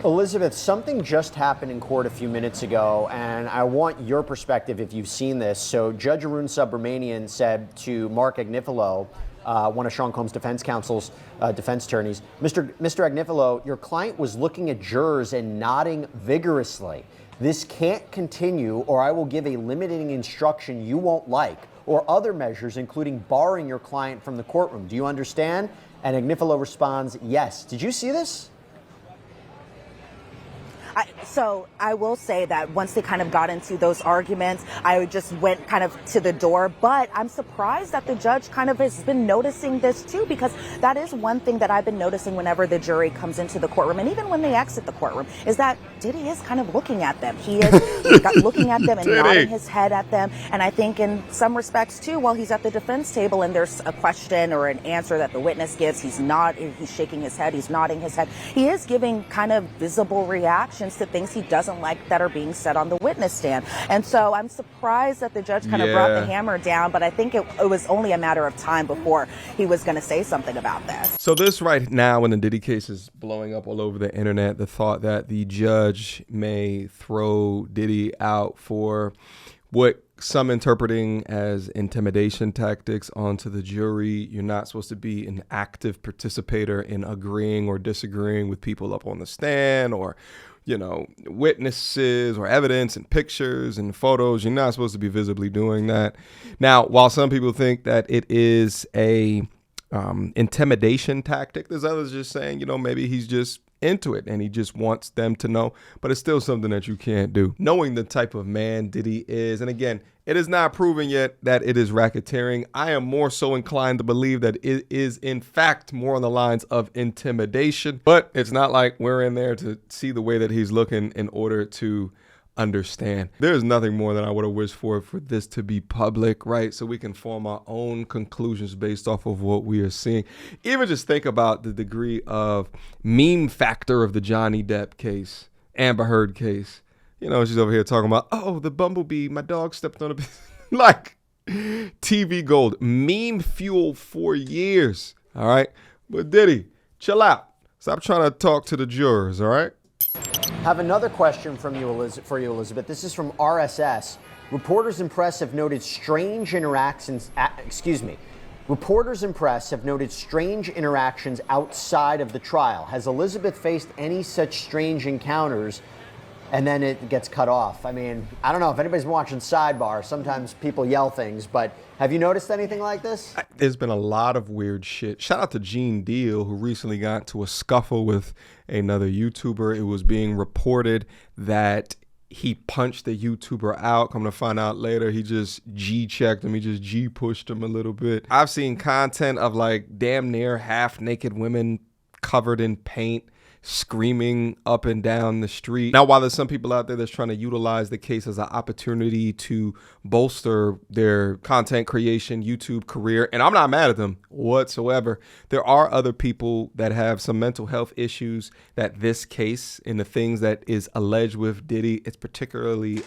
Elizabeth, something just happened in court a few minutes ago, and I want your perspective if you've seen this. So Judge Arun Subramanian said to Mark Agnifilo, one of Sean Combs' defense counsel's defense attorneys, Mr. Agnifilo, your client was looking at jurors and nodding vigorously. This can't continue, or I will give a limiting instruction you won't like, or other measures, including barring your client from the courtroom. Do you understand? And Agnifilo responds, yes. Did you see this? So I will say that once they kind of got into those arguments, I just went kind of to the door. But I'm surprised that the judge kind of has been noticing this too, because that is one thing that I've been noticing whenever the jury comes into the courtroom, and even when they exit the courtroom, is that Diddy is kind of looking at them. He's looking at them and nodding his head at them. And I think in some respects too, while he's at the defense table and there's a question or an answer that the witness gives, he's shaking his head, he's nodding his head. He is giving kind of visible reactions to things he doesn't like that are being said on the witness stand. And so I'm surprised that the judge kind of brought the hammer down, but I think it was only a matter of time before he was going to say something about this. So this right now, when the Diddy case is blowing up all over the internet, the thought that the judge may throw Diddy out for what some interpreting as intimidation tactics onto the jury. You're not supposed to be an active participator in agreeing or disagreeing with people up on the stand, or witnesses or evidence and pictures and photos. You're not supposed to be visibly doing that. Now, while some people think that it is a intimidation tactic, there's others just saying, maybe he's just into it and he just wants them to know, but it's still something that you can't do. Knowing the type of man Diddy is, and again, it is not proven yet that it is racketeering. I am more so inclined to believe that it is in fact more on the lines of intimidation, but it's not like we're in there to see the way that he's looking in order to understand. There's nothing more than I would have wished for this to be public, right? So we can form our own conclusions based off of what we are seeing. Even just think about the degree of meme factor of the Johnny Depp case, Amber Heard case. She's over here talking about, oh, the bumblebee, my dog stepped on a like TV gold, meme fuel for years. All right. But Diddy, chill out. Stop trying to talk to the jurors. All right. Have another question from you, Elizabeth. This is from RSS. Reporters and press have noted strange interactions. Reporters and press have noted strange interactions outside of the trial. Has Elizabeth faced any such strange encounters? And then it gets cut off. I mean, I don't know if anybody's been watching Sidebar. Sometimes people yell things, but have you noticed anything like this? There's been a lot of weird shit. Shout out to Gene Deal, who recently got into a scuffle with another YouTuber. It was being reported that he punched the YouTuber out. Come to find out later, he just G-checked him. He just G-pushed him a little bit. I've seen content of like damn near half-naked women covered in paint, screaming up and down the street. Now, while there's some people out there that's trying to utilize the case as an opportunity to bolster their content creation, YouTube career, and I'm not mad at them whatsoever, there are other people that have some mental health issues that this case and the things that is alleged with Diddy, it's particularly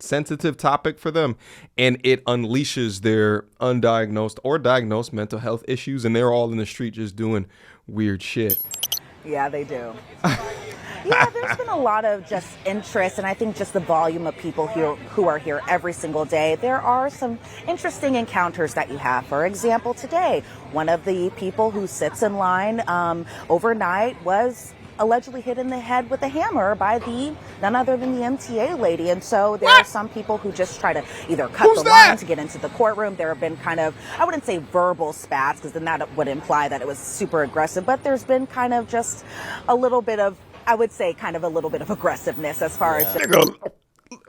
sensitive topic for them, and it unleashes their undiagnosed or diagnosed mental health issues, and they're all in the street just doing weird shit. Yeah, they do. Yeah, there's been a lot of just interest, and I think just the volume of people here who are here every single day. There are some interesting encounters that you have. For example, today, one of the people who sits in line overnight was allegedly hit in the head with a hammer by none other than the MTA lady. And so there are some people who just try to either cut the line to get into the courtroom. There have been kind of, I wouldn't say verbal spats, because then that would imply that it was super aggressive, but there's been kind of just a little bit of, I would say kind of a little bit of aggressiveness as far as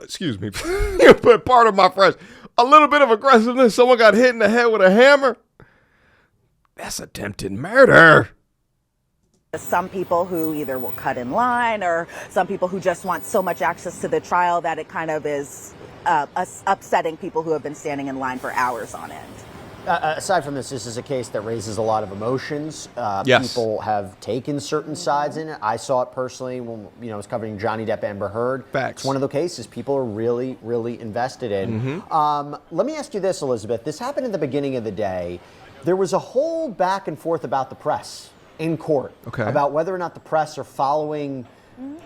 excuse me, but part of my French, a little bit of aggressiveness. Someone got hit in the head with a hammer. That's attempted murder. Some people who either will cut in line, or some people who just want so much access to the trial that it kind of is upsetting people who have been standing in line for hours on end. Aside from this is a case that raises a lot of emotions. Yes. People have taken certain sides in it. I saw it personally when I was covering Johnny Depp, Amber Heard. Facts. It's one of the cases people are really, really invested in. Let me ask you this, Elizabeth. This happened at the beginning of the day. There was a whole back and forth about the press in court, about whether or not the press are following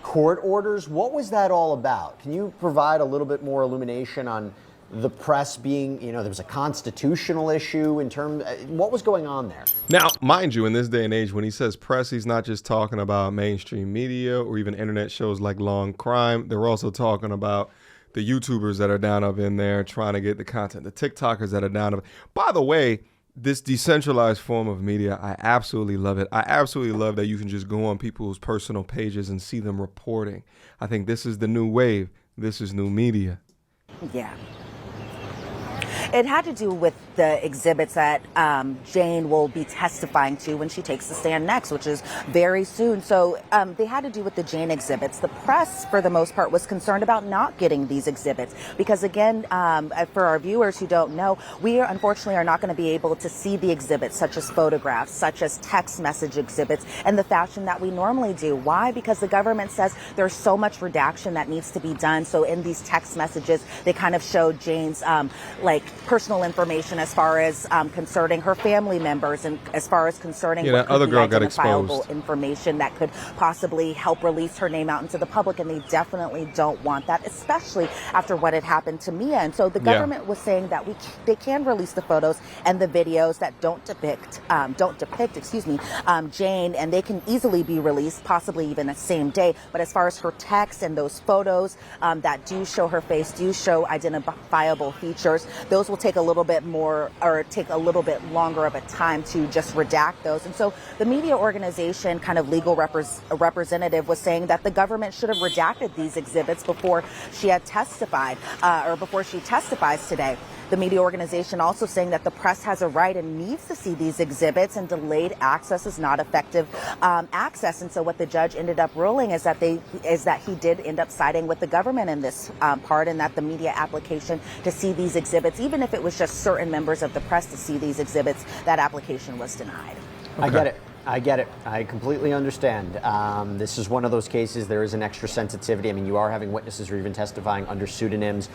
court orders. What was that all about? Can you provide a little bit more illumination on the press being, there was a constitutional issue in terms, what was going on there? Now, mind you, in this day and age, when he says press, he's not just talking about mainstream media or even internet shows like Law and Crime. They're also talking about the YouTubers that are down up in there trying to get the content, the TikTokers that are down up. By the way, this decentralized form of media, I absolutely love it. I absolutely love that you can just go on people's personal pages and see them reporting. I think this is the new wave. This is new media. Yeah. It had to do with the exhibits that Jane will be testifying to when she takes the stand next, which is very soon. So they had to do with the Jane exhibits. The press, for the most part, was concerned about not getting these exhibits because, again, for our viewers who don't know, we unfortunately are not going to be able to see the exhibits, such as photographs, such as text message exhibits, in the fashion that we normally do. Why? Because the government says there's so much redaction that needs to be done. So in these text messages, they kind of showed Jane's personal information as far as concerning her family members and as far as concerning what other could be girl got identifiable exposed. Information that could possibly help release her name out into the public, and they definitely don't want that, especially after what had happened to Mia. And so the government was saying that they can release the photos and the videos that don't depict Jane, and they can easily be released, possibly even the same day. But as far as her text and those photos that do show her face, do show identifiable features, those will take a little bit more or take a little bit longer of a time to just redact those. And so the media organization kind of legal representative was saying that the government should have redacted these exhibits before she had testified or before she testifies today. The media organization also saying that the press has a right and needs to see these exhibits, and delayed access is not effective access. And so what the judge ended up ruling is that he did end up siding with the government in this part, and that the media application to see these exhibits, even if it was just certain members of the press to see these exhibits, that application was denied. Okay. I get it. I completely understand. This is one of those cases. There is an extra sensitivity. I mean, you are having witnesses who are even testifying under pseudonyms.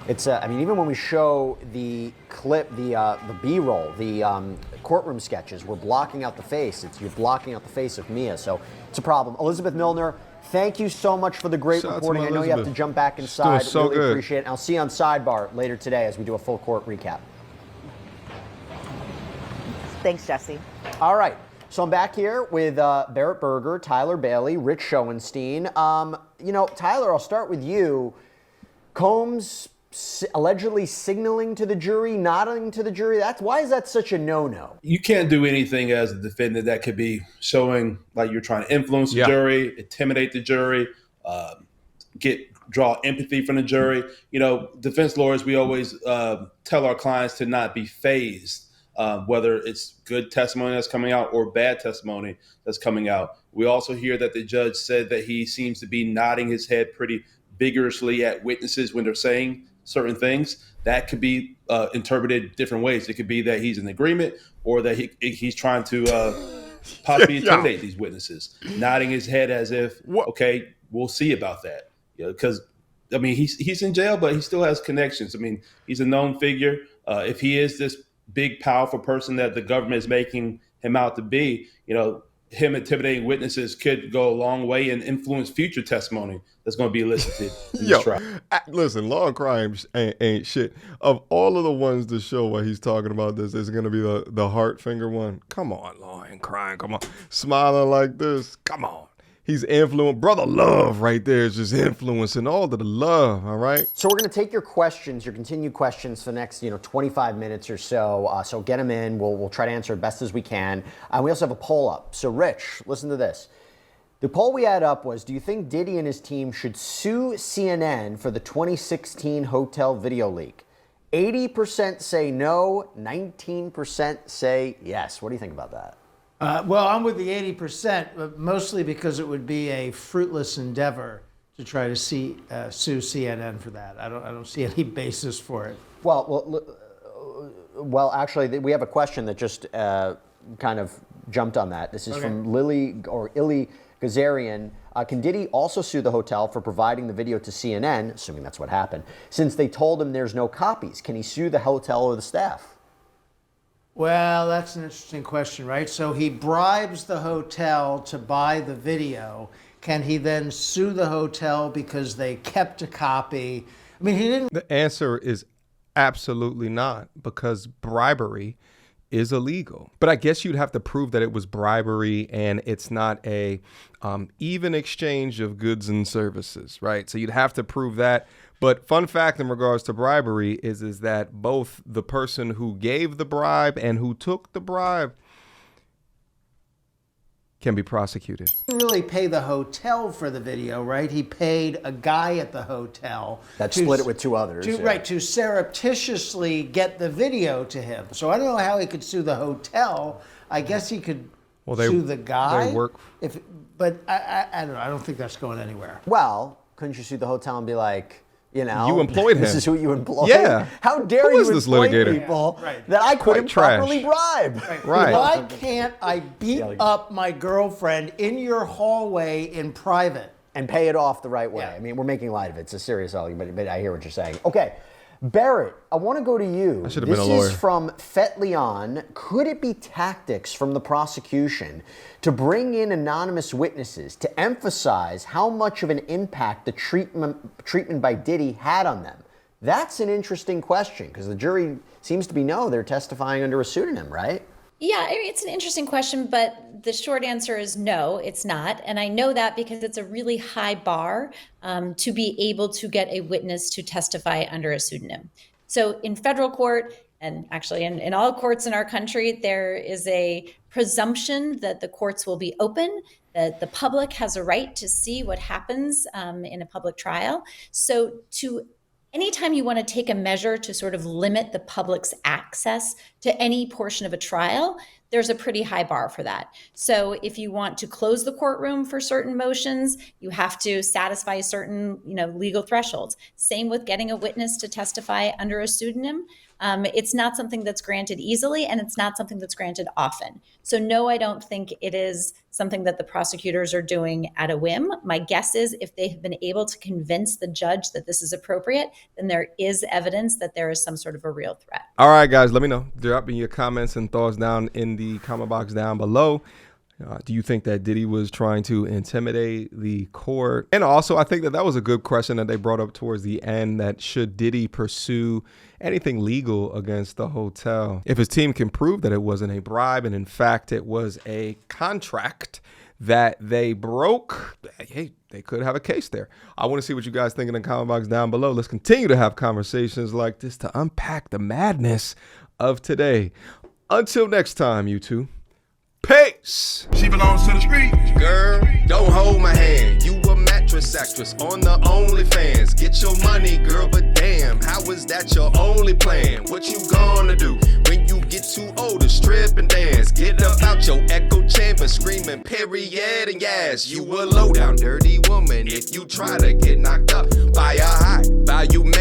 It's, even when we show the clip, the B-roll, the courtroom sketches, we're blocking out the face. You're blocking out the face of Mia, so it's a problem. Elizabeth Milner, thank you so much for the great reporting. I know you have to jump back inside. So really appreciate it. And I'll see you on Sidebar later today as we do a full court recap. Thanks, Jesse. All right. So I'm back here with Barrett Berger, Tyler Bailey, Rich Schoenstein. Tyler, I'll start with you. Combs allegedly signaling to the jury, nodding to the jury. Why is that such a no-no? You can't do anything as a defendant that could be showing like you're trying to influence the jury, intimidate the jury, draw empathy from the jury. Defense lawyers, we always tell our clients to not be fazed, whether it's good testimony that's coming out or bad testimony that's coming out. We also hear that the judge said that he seems to be nodding his head pretty vigorously at witnesses when they're saying certain things. That could be interpreted different ways. It could be that he's in agreement, or that he's trying to possibly intimidate these witnesses, nodding his head as if, okay, we'll see about that. Because he's in jail, but he still has connections. He's a known figure. If he is this big, powerful person that the government is making him out to be, him intimidating witnesses could go a long way and influence future testimony that's going to be elicited in this trial. Listen, Law and Crime ain't shit. Of all of the ones to show why he's talking about this, is going to be the heart finger one. Come on, Law and Crime. Come on. Smiling like this. Come on. He's influencing. Brother Love right there is just influencing all of the love, all right? So we're going to take your questions, your continued questions for the next 25 minutes or so. So get them in. We'll try to answer as best as we can. We also have a poll up. So Rich, listen to this. The poll we had up was, do you think Diddy and his team should sue CNN for the 2016 hotel video leak? 80% say no, 19% say yes. What do you think about that? Well, I'm with the 80%, but mostly because it would be a fruitless endeavor to try to sue CNN for that. I don't see any basis for it. Well, actually, we have a question that just kind of jumped on that. This is from Illy Gazarian. Can Diddy also sue the hotel for providing the video to CNN, assuming that's what happened, since they told him there's no copies? Can he sue the hotel or the staff? Well, that's an interesting question, right? So he bribes the hotel to buy the video. can he then sue the hotel because they kept a copy? I mean, he didn't. The answer is absolutely not, because bribery is illegal. But I guess you'd have to prove that it was bribery and it's not a even exchange of goods and services, right? So you'd have to prove that. But fun fact in regards to bribery is that both the person who gave the bribe and who took the bribe can be prosecuted. He didn't really pay the hotel for the video, right? He paid a guy at the hotel That split it with two others. Right, to surreptitiously get the video to him. So I don't know how he could sue the hotel. I guess he could sue the guy. They work. But I don't know. I don't think that's going anywhere. Well, couldn't you sue the hotel and be like, you know, you employed him. This is who you employed. Yeah. How dare Who you is this employ litigator? people Yeah, right. that I couldn't trash. properly bribe? Right. Why can't I beat up my girlfriend in your hallway in private? And pay it off the right way. Yeah. I mean, we're making light of it. It's a serious argument, but I hear what you're saying. Okay, Barrett, I want to go to you. I should have been a lawyer. This is from Fet Leon. Could it be tactics from the prosecution to bring in anonymous witnesses to emphasize how much of an impact the treatment by Diddy had on them? That's an interesting question, because the jury seems to be they're testifying under a pseudonym, right? Yeah, I mean, it's an interesting question, but the short answer is no, it's not. And I know that because it's a really high bar to be able to get a witness to testify under a pseudonym. So in federal court, and actually in all courts in our country, there is a presumption that the courts will be open, that the public has a right to see what happens in a public trial. So anytime you want to take a measure to sort of limit the public's access to any portion of a trial, there's a pretty high bar for that. So if you want to close the courtroom for certain motions, you have to satisfy certain, legal thresholds. Same with getting a witness to testify under a pseudonym. It's not something that's granted easily, and it's not something that's granted often. So no, I don't think it is something that the prosecutors are doing at a whim. My guess is if they have been able to convince the judge that this is appropriate, then there is evidence that there is some sort of a real threat. All right, guys, let me know. Drop in your comments and thoughts down in the comment box down below. Do you think that Diddy was trying to intimidate the court? And also, I think that was a good question that they brought up towards the end, that should Diddy pursue anything legal against the hotel? If his team can prove that it wasn't a bribe and in fact it was a contract that they broke, hey, they could have a case there. I want to see what you guys think in the comment box down below. Let's continue to have conversations like this to unpack the madness of today. Until next time, you two. Peace. She belongs to the street. Girl, don't hold my hand. You a mattress actress on the OnlyFans. Get your money, girl, but damn, how is that your only plan? What you gonna do when you get too old to strip and dance? Get up out your echo chamber screaming period and yes. You a low down dirty woman if you try to get knocked up by a high value man.